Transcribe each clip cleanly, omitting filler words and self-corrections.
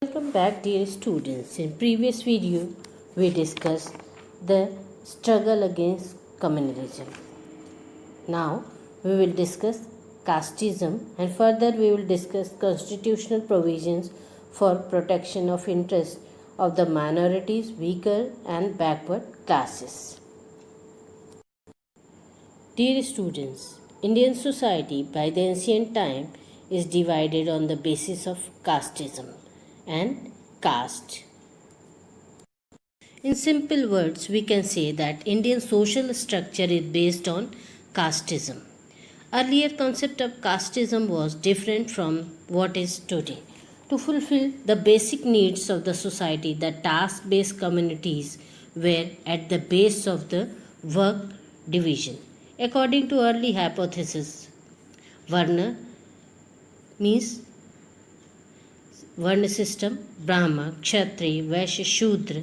Welcome back, dear students. In previous video we discussed the struggle against communalism. Now we will discuss casteism, and further we will discuss constitutional provisions for protection of interests of the minorities, weaker and backward classes. Dear students, Indian society by the ancient time is divided on the basis of casteism and caste. In simple words, we can say that Indian social structure is based on casteism. Earlier concept of casteism was different from what is today. To fulfill the basic needs of the society, the task-based communities were at the base of the work division. According to early hypothesis, Varna means Varna system, Brahma, Kshatriya, Vaishya, Shudra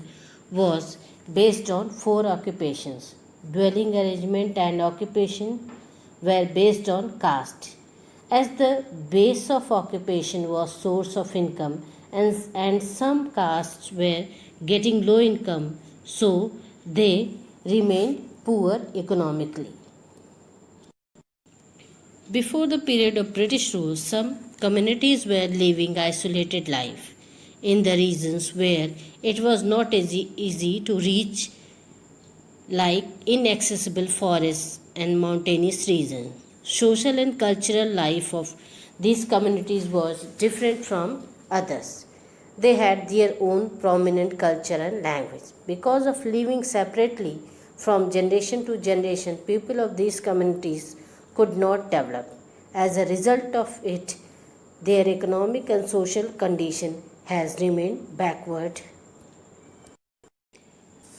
was based on 4 occupations. Dwelling arrangement and occupation were based on caste. As the base of occupation was source of income and some castes were getting low income, so they remained poor economically. Before the period of British rule, some communities were living isolated life in the regions where it was not easy to reach, like inaccessible forests and mountainous regions. Social and cultural life of these communities was different from others. They had their own prominent culture and language. Because of living separately from generation to generation, people of these communities could not develop. As a result of it, their economic and social condition has remained backward.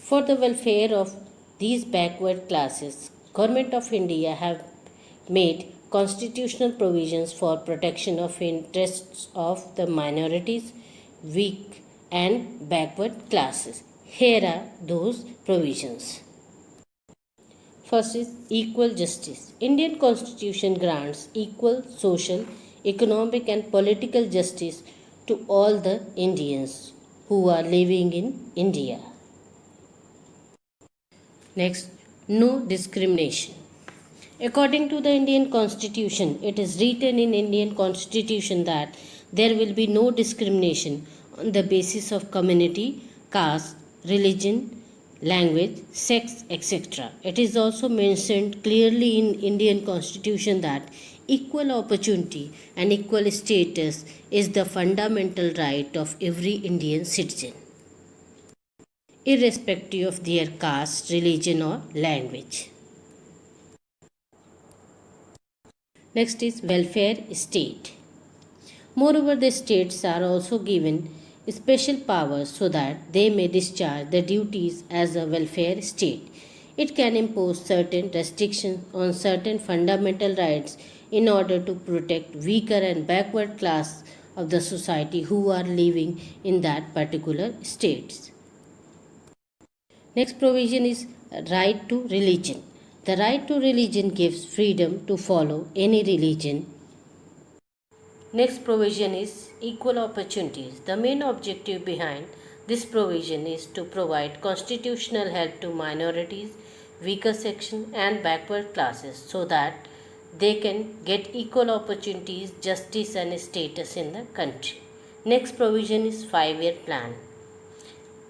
For the welfare of these backward classes, Government of India have made constitutional provisions for protection of interests of the minorities, weak and backward classes. Here are those provisions. First is equal justice. Indian Constitution grants equal social, economic and political justice to all the Indians who are living in India. Next, no discrimination. According to the Indian Constitution, it is written in Indian Constitution that there will be no discrimination on the basis of community, caste, religion, language, sex, etc. It is also mentioned clearly in Indian Constitution that equal opportunity and equal status is the fundamental right of every Indian citizen, irrespective of their caste, religion or language. Next is welfare state. Moreover, the states are also given special powers so that they may discharge the duties as a welfare state. It can impose certain restrictions on certain fundamental rights in order to protect weaker and backward class of the society who are living in that particular states. Next provision is right to religion. The right to religion gives freedom to follow any religion. Next provision is equal opportunities. The main objective behind this provision is to provide constitutional help to minorities, weaker section and backward classes so that they can get equal opportunities, justice and status in the country. Next provision is 5-year plan.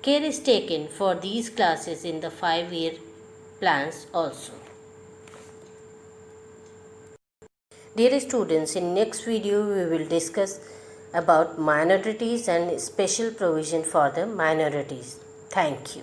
Care is taken for these classes in the 5-year plans also. Dear students, in next video we will discuss about minorities and special provision for the minorities. Thank you.